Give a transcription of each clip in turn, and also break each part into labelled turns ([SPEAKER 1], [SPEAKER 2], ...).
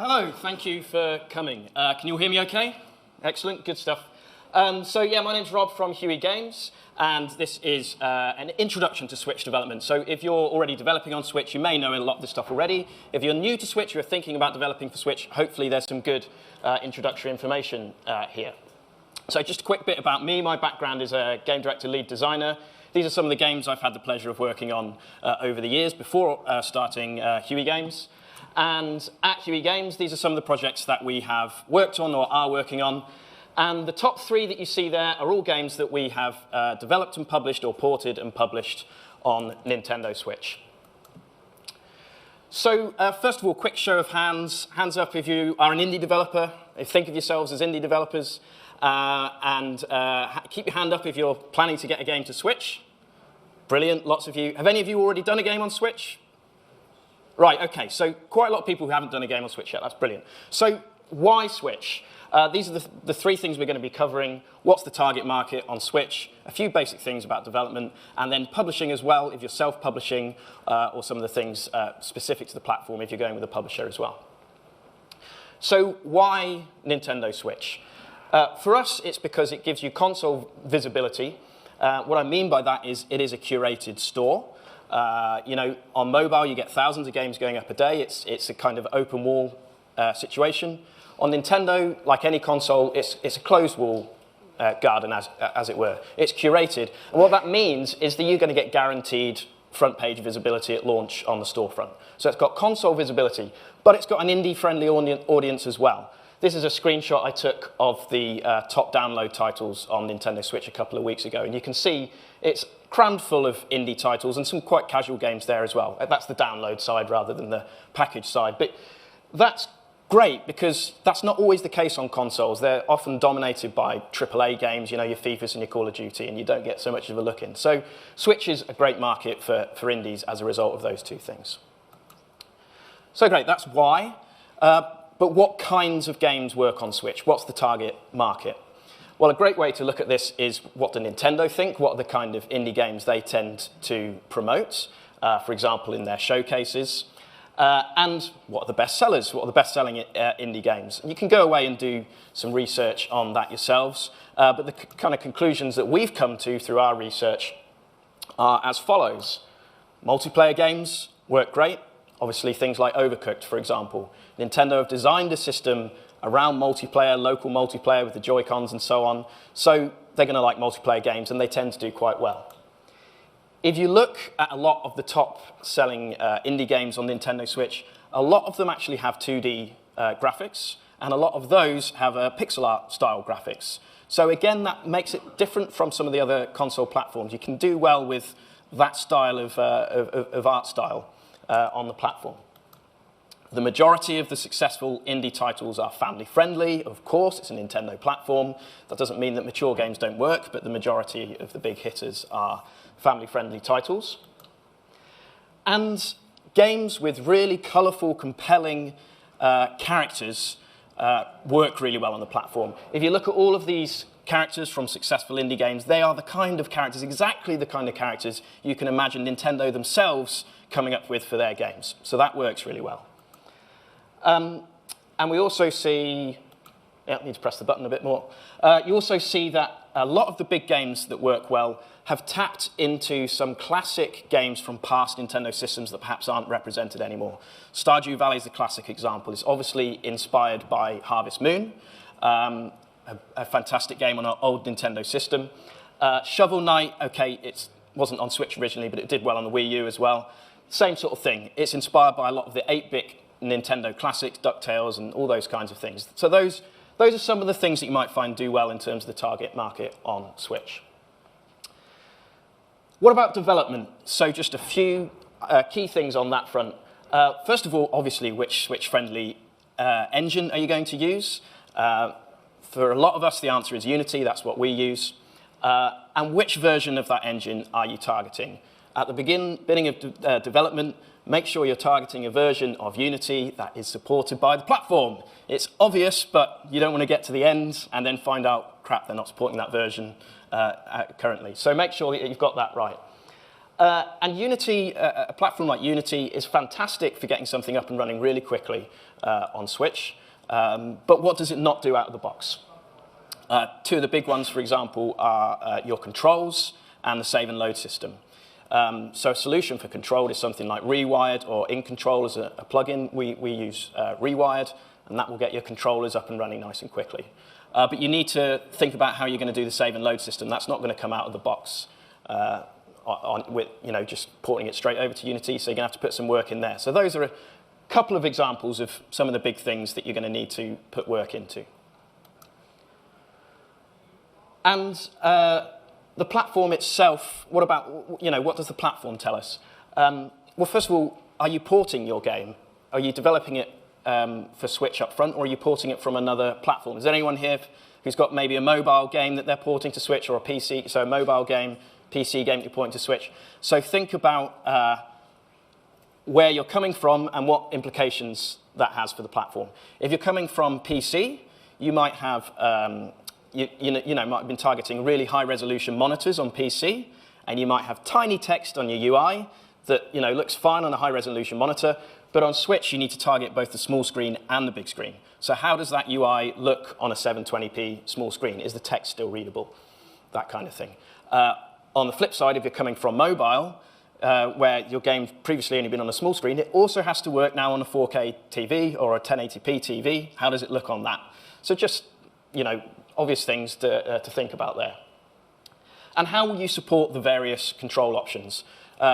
[SPEAKER 1] Hello, thank you for coming. Can you all hear me okay? Excellent, good stuff. My name's Rob from Huey Games, and this is an introduction to Switch development. So if you're already developing on Switch, you may know a lot of this stuff already. If you're new to Switch, you're thinking about developing for Switch, hopefully there's some good introductory information here. So just a quick bit about me. My background is a game director, lead designer. These are some of the games I've had the pleasure of working on over the years before starting Huey Games. And at Huey Games, these are some of the projects that we have worked on or are working on. And the top three that you see there are all games that we have developed and published or ported and published on Nintendo Switch. So first of all, quick show of hands. Hands up if you are an indie developer. Think of yourselves as indie developers. Keep your hand up if you're planning to get a game to Switch. Brilliant, lots of you. Have any of you already done a game on Switch? Right, okay, so quite a lot of people who haven't done a game on Switch yet. That's brilliant. So why Switch? These are the three things we're going to be covering. What's the target market on Switch? A few basic things about development, and then publishing as well, if you're self-publishing, or some of the things specific to the platform if you're going with a publisher as well. So why Nintendo Switch? For us, it's because it gives you console visibility. What I mean by that is it is a curated store. On mobile, you get thousands of games going up a day. It's a kind of open wall situation. On Nintendo, like any console, it's a closed wall garden, as it were. It's curated. And what that means is that you're going to get guaranteed front page visibility at launch on the storefront. So it's got console visibility, but it's got an indie-friendly audience as well. This is a screenshot I took of the top download titles on Nintendo Switch a couple of weeks ago. And you can see it's crammed full of indie titles and some quite casual games there as well. That's the download side rather than the package side. But that's great because that's not always the case on consoles. They're often dominated by AAA games, your FIFAs and your Call of Duty, and you don't get so much of a look in. So Switch is a great market for indies as a result of those two things. So great, that's why. But what kinds of games work on Switch? What's the target market? Well, a great way to look at this is what do Nintendo think? What are the kind of indie games they tend to promote, for example, in their showcases? And what are the best sellers? What are the best-selling indie games? And you can go away and do some research on that yourselves. But the kind of conclusions that we've come to through our research are as follows. Multiplayer games work great. Obviously, things like Overcooked, for example. Nintendo have designed a system around multiplayer, local multiplayer with the Joy-Cons and so on. So they're going to like multiplayer games, and they tend to do quite well. If you look at a lot of the top-selling indie games on Nintendo Switch, a lot of them actually have 2D graphics, and a lot of those have pixel art style graphics. So again, that makes it different from some of the other console platforms. You can do well with that style of art style on the platform. The majority of the successful indie titles are family-friendly. Of course, it's a Nintendo platform. That doesn't mean that mature games don't work, but the majority of the big hitters are family-friendly titles. And games with really colorful, compelling characters work really well on the platform. If you look at all of these characters from successful indie games, they are the kind of characters, exactly the kind of characters you can imagine Nintendo themselves coming up with for their games. So that works really well. And we also see, I need to press the button a bit more. You also see that a lot of the big games that work well have tapped into some classic games from past Nintendo systems that perhaps aren't represented anymore. Stardew Valley is the classic example. It's obviously inspired by Harvest Moon, a fantastic game on an old Nintendo system. Shovel Knight, okay, it wasn't on Switch originally, but it did well on the Wii U as well. Same sort of thing. It's inspired by a lot of the 8-bit Nintendo classics, DuckTales, and all those kinds of things. So those are some of the things that you might find do well in terms of the target market on Switch. What about development? So just a few key things on that front. First of all, obviously, which Switch-friendly engine are you going to use? For a lot of us, the answer is Unity. That's what we use. And which version of that engine are you targeting? At the beginning of development, make sure you're targeting a version of Unity that is supported by the platform. It's obvious, but you don't want to get to the end and then find out, crap, they're not supporting that version currently. So make sure that you've got that right. And Unity, a platform like Unity, is fantastic for getting something up and running really quickly on Switch. But what does it not do out of the box? Two of the big ones, for example, are your controls and the save and load system. So a solution for control is something like Rewired or In Control as a plugin. We use Rewired, and that will get your controllers up and running nice and quickly. But you need to think about how you're going to do the save and load system. That's not going to come out of the box with just porting it straight over to Unity, so you're going to have to put some work in there. So those are a couple of examples of some of the big things that you're going to need to put work into. And the platform itself, what about, what does the platform tell us? Well, first of all, are you porting your game? Are you developing it for Switch up front, or are you porting it from another platform? Is there anyone here who's got maybe a mobile game that they're porting to Switch, or a PC, so a mobile game, PC game that you're porting to Switch? So think about where you're coming from and what implications that has for the platform. If you're coming from PC, you might have might have been targeting really high-resolution monitors on PC, and you might have tiny text on your UI that looks fine on a high-resolution monitor, but on Switch you need to target both the small screen and the big screen. So how does that UI look on a 720p small screen? Is the text still readable? That kind of thing. On the flip side, if you're coming from mobile, where your game's previously only been on a small screen, it also has to work now on a 4K TV or a 1080p TV. How does it look on that? So just, obvious things to think about there. And how will you support the various control options?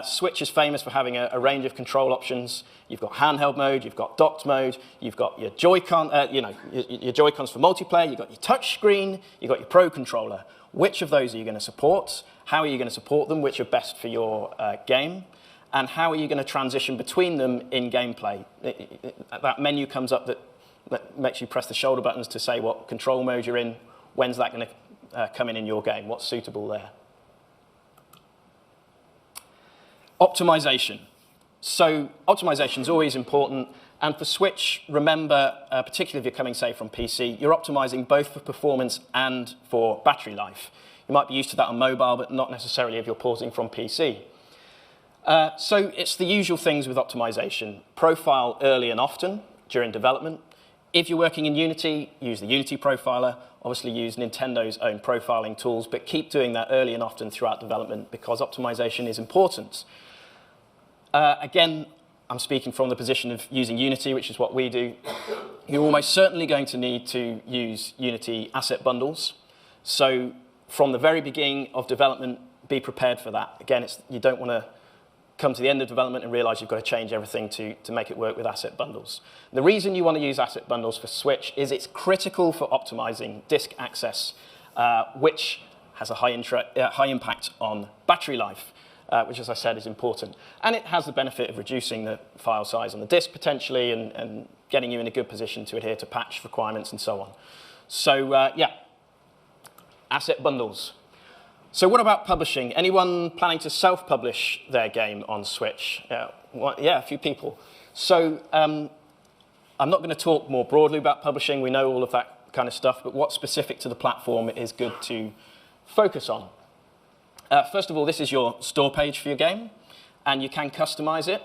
[SPEAKER 1] Switch is famous for having a range of control options. You've got handheld mode, you've got docked mode, you've got your Joy-Con, your Joy-Cons for multiplayer, you've got your touch screen, you've got your Pro controller. Which of those are you going to support? How are you going to support them? Which are best for your game? And how are you going to transition between them in gameplay? That menu comes up that makes you press the shoulder buttons to say what control mode you're in. When's that going to come in your game? What's suitable there? Optimization. So optimization is always important. And for Switch, remember, particularly if you're coming, say, from PC, you're optimizing both for performance and for battery life. You might be used to that on mobile, but not necessarily if you're porting from PC. So it's the usual things with optimization. Profile early and often during development. If you're working in Unity, use the Unity profiler. Obviously use Nintendo's own profiling tools, but keep doing that early and often throughout development because optimization is important. Again, I'm speaking from the position of using Unity, which is what we do. You're almost certainly going to need to use Unity asset bundles. So from the very beginning of development, be prepared for that. Again, you don't want to come to the end of development and realize you've got to change everything to make it work with asset bundles. The reason you want to use asset bundles for Switch is it's critical for optimizing disk access, which has a high impact on battery life, which, as I said, is important. And it has the benefit of reducing the file size on the disk, potentially, and getting you in a good position to adhere to patch requirements and so on. So, yeah, asset bundles. So what about publishing? Anyone planning to self-publish their game on Switch? Yeah, a few people. So I'm not going to talk more broadly about publishing. We know all of that kind of stuff, but what's specific to the platform is good to focus on. First of all, this is your store page for your game, and you can customize it.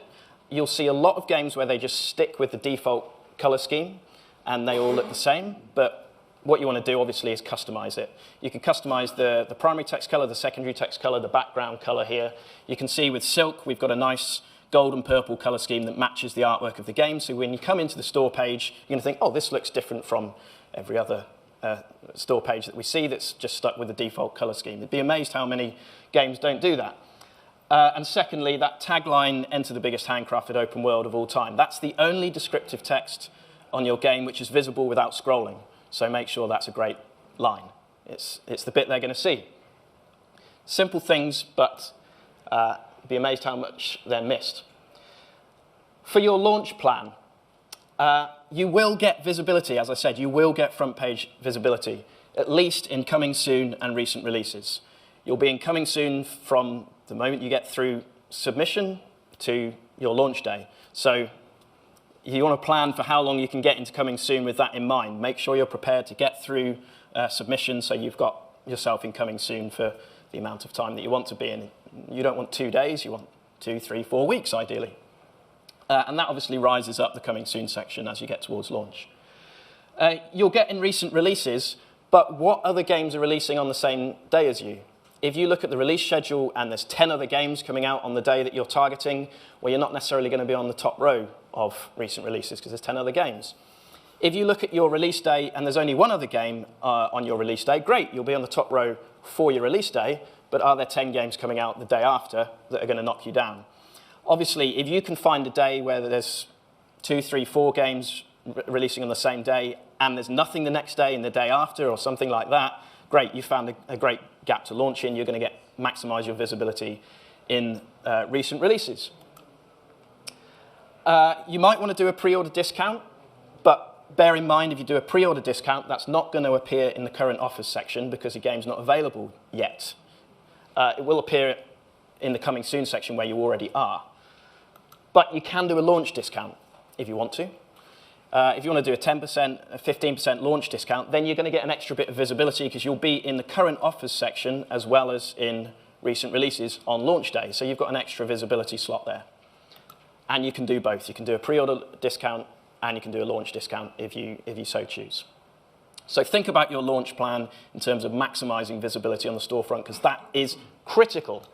[SPEAKER 1] You'll see a lot of games where they just stick with the default color scheme, and they all look the same, but what you want to do, obviously, is customize it. You can customize the primary text color, the secondary text color, the background color here. You can see with Silk, we've got a nice gold and purple color scheme that matches the artwork of the game. So when you come into the store page, you're going to think, oh, this looks different from every other store page that we see that's just stuck with the default color scheme. You'd be amazed how many games don't do that. And secondly, that tagline, enter the biggest handcrafted open world of all time. That's the only descriptive text on your game which is visible without scrolling. So make sure that's a great line. It's the bit they're going to see. Simple things, but be amazed how much they're missed. For your launch plan, you will get visibility. As I said, you will get front page visibility, at least in coming soon and recent releases. You'll be in coming soon from the moment you get through submission to your launch day. So you want to plan for how long you can get into coming soon with that in mind. Make sure you're prepared to get through submission so you've got yourself in coming soon for the amount of time that you want to be in You don't want 2 days, you want 2, 3, 4 weeks, ideally. And that obviously rises up the coming soon section as you get towards launch. You'll get in recent releases, but what other games are releasing on the same day as you? If you look at the release schedule and there's 10 other games coming out on the day that you're targeting, well, you're not necessarily going to be on the top row of recent releases because there's 10 other games. If you look at your release day and there's only one other game on your release day, great, you'll be on the top row for your release day, but are there 10 games coming out the day after that are going to knock you down? Obviously, if you can find a day where there's 2, 3, 4 games releasing on the same day and there's nothing the next day and the day after or something like that, great, you found a great gap to launch in. You're going to maximize your visibility in recent releases. You might want to do a pre-order discount, but bear in mind, if you do a pre-order discount, that's not going to appear in the current offers section because the game's not available yet. It will appear in the coming soon section where you already are. But you can do a launch discount if you want to. If you want to do a 10%, a 15% launch discount, then you're going to get an extra bit of visibility because you'll be in the current offers section as well as in recent releases on launch day. So you've got an extra visibility slot there. And you can do both. You can do a pre-order discount and you can do a launch discount if you so choose. So think about your launch plan in terms of maximizing visibility on the storefront because that is critical.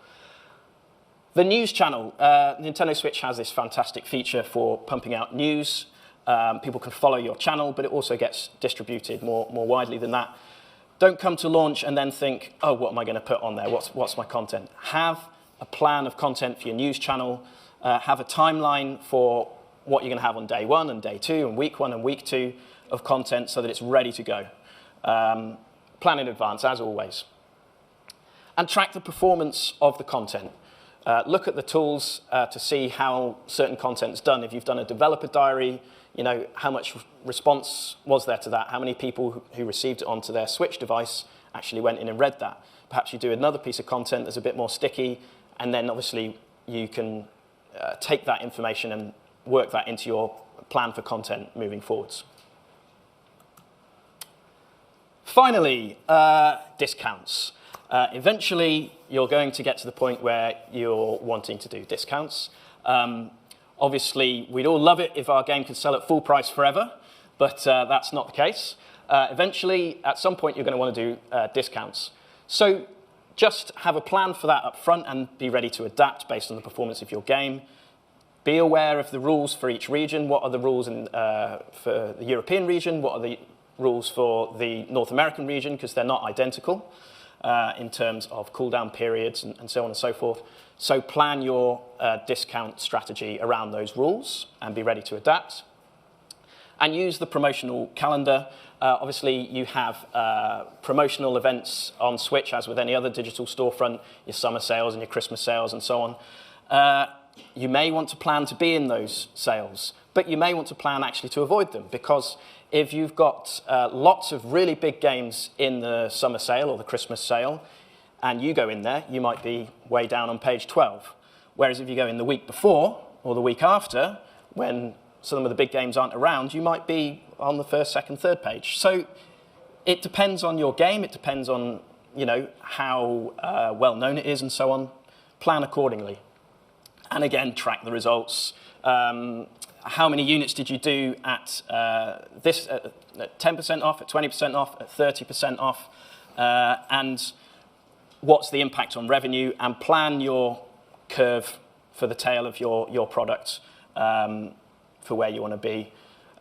[SPEAKER 1] The news channel, Nintendo Switch has this fantastic feature for pumping out news. People can follow your channel, but it also gets distributed more widely than that. Don't come to launch and then think, oh, what am I going to put on there? What's my content? Have a plan of content for your news channel. Have a timeline for what you're going to have on day 1 and day 2 and week 1 and week 2 of content so that it's ready to go. Plan in advance, as always. And track the performance of the content. Look at the tools to see how certain content is done. If you've done a developer diary, you know, how much response was there to that? How many people who received it onto their Switch device actually went in and read that? Perhaps you do another piece of content that's a bit more sticky, and then obviously you can take that information and work that into your plan for content moving forwards. Finally, discounts. Eventually, you're going to get to the point where you're wanting to do discounts. Obviously, we'd all love it if our game could sell at full price forever, but that's not the case. Eventually, at some point, you're going to want to do discounts. So just have a plan for that up front and be ready to adapt based on the performance of your game. Be aware of the rules for each region. What are the rules for the European region? What are the rules for the North American region? Because they're not identical in terms of cooldown periods and so on and so forth. So plan your discount strategy around those rules and be ready to adapt. And use the promotional calendar. Obviously, you have promotional events on Switch, as with any other digital storefront, your summer sales and your Christmas sales and so on. You may want to plan to be in those sales, but you may want to plan actually to avoid them, because if you've got lots of really big games in the summer sale or the Christmas sale, and you go in there, you might be way down on page 12. Whereas if you go in the week before or the week after, when some of the big games aren't around, you might be on the first, second, third page. So it depends on your game. It depends on, you know, how well known it is and so on. Plan accordingly. And again, track the results. How many units did you do at this, at 10% off, at 20% off, at 30% off? And what's the impact on revenue? And plan your curve for the tail of your product for where you want to be.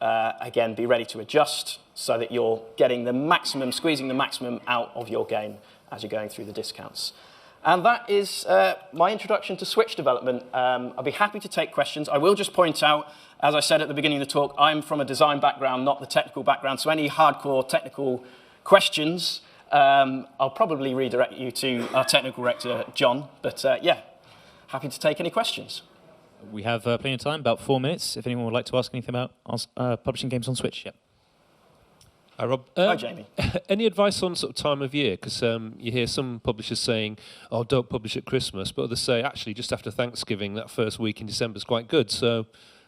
[SPEAKER 1] Again, be ready to adjust so that you're getting the maximum, squeezing the maximum out of your game as you're going through the discounts. And that is my introduction to Switch development. I'll be happy to take questions. I will just point out, as I said at the beginning of the talk, I'm from a design background, not the technical background. So any hardcore technical questions, I'll probably redirect you to our technical director, John. But yeah, happy to take any questions.
[SPEAKER 2] We have plenty of time, about 4 minutes, if anyone would like to ask anything about publishing games on Switch. Yeah.
[SPEAKER 3] Hi, Rob.
[SPEAKER 1] Hi, Jamie.
[SPEAKER 3] Any advice on sort of time of year? Because you hear some publishers saying, oh, don't publish at Christmas, but others say, actually, just after Thanksgiving, that first week in December is quite good. So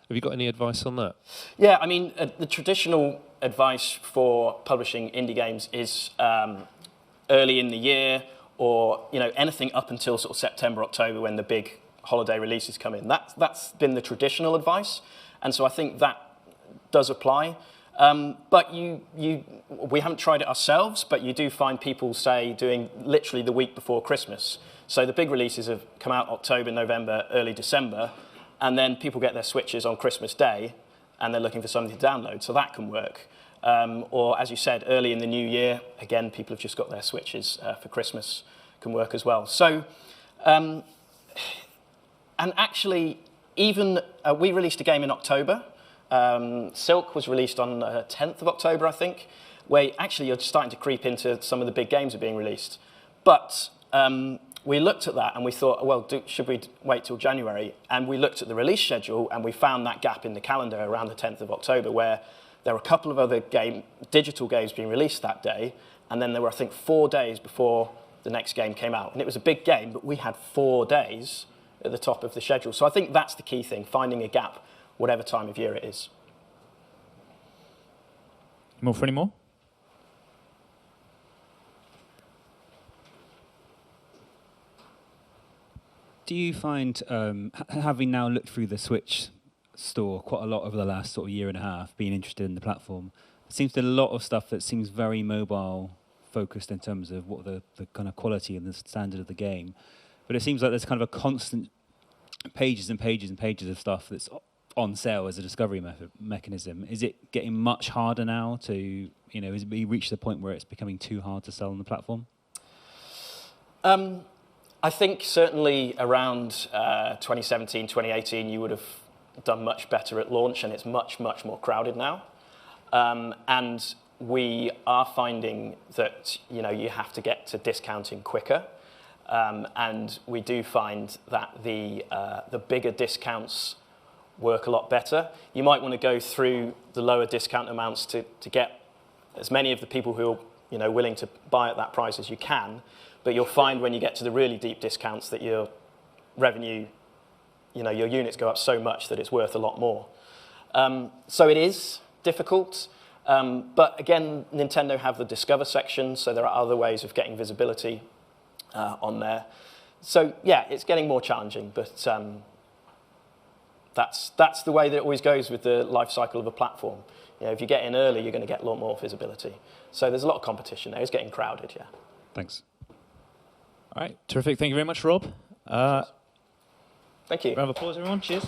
[SPEAKER 3] have you got any advice on that?
[SPEAKER 1] Yeah, I mean, the traditional advice for publishing indie games is early in the year or anything up until sort of September, October, when the big holiday releases come in. That's been the traditional advice, and so I think that does apply. But we haven't tried it ourselves, but you do find people, say, doing literally the week before Christmas. So the big releases have come out October, November, early December, and then people get their Switches on Christmas Day, and they're looking for something to download, so that can work. Or, as you said, early in the new year, again, people have just got their Switches for Christmas, can work as well. So, and actually, even we released a game in October. Silk was released on 10th of October, I think, where actually you're starting to creep into some of the big games are being released. But we looked at that and we thought, well, should we wait till January? And we looked at the release schedule and we found that gap in the calendar around the 10th of October where there were a couple of other digital games being released that day, and then there were, I think, 4 days before the next game came out. And it was a big game, but we had 4 days at the top of the schedule. So I think that's the key thing, finding a gap, whatever time of year it is.
[SPEAKER 2] More for any more?
[SPEAKER 4] Do you find, having now looked through the Switch store quite a lot over the last sort of year and a half, being interested in the platform, it seems to be a lot of stuff that seems very mobile focused in terms of what the kind of quality and the standard of the game. But it seems like there's kind of a constant pages and pages and pages of stuff that's on sale as a discovery mechanism. Is it getting much harder now to, has it reached the point where it's becoming too hard to sell on the platform?
[SPEAKER 1] I think certainly around 2017, 2018, you would have done much better at launch, and it's much, much more crowded now. And we are finding that, you have to get to discounting quicker. And we do find that the bigger discounts work a lot better. You might want to go through the lower discount amounts to get as many of the people who are willing to buy at that price as you can, but you'll find when you get to the really deep discounts that your revenue, your units go up so much that it's worth a lot more. So it is difficult, but again, Nintendo have the Discover section, so there are other ways of getting visibility on there. So yeah, it's getting more challenging, but that's the way that it always goes with the life cycle of a platform. If you get in early, you're going to get a lot more visibility. So there's a lot of competition there. It's getting crowded, yeah.
[SPEAKER 4] Thanks.
[SPEAKER 2] All right, terrific. Thank you very much, Rob.
[SPEAKER 1] Thank you.
[SPEAKER 2] Round of applause, everyone. Cheers.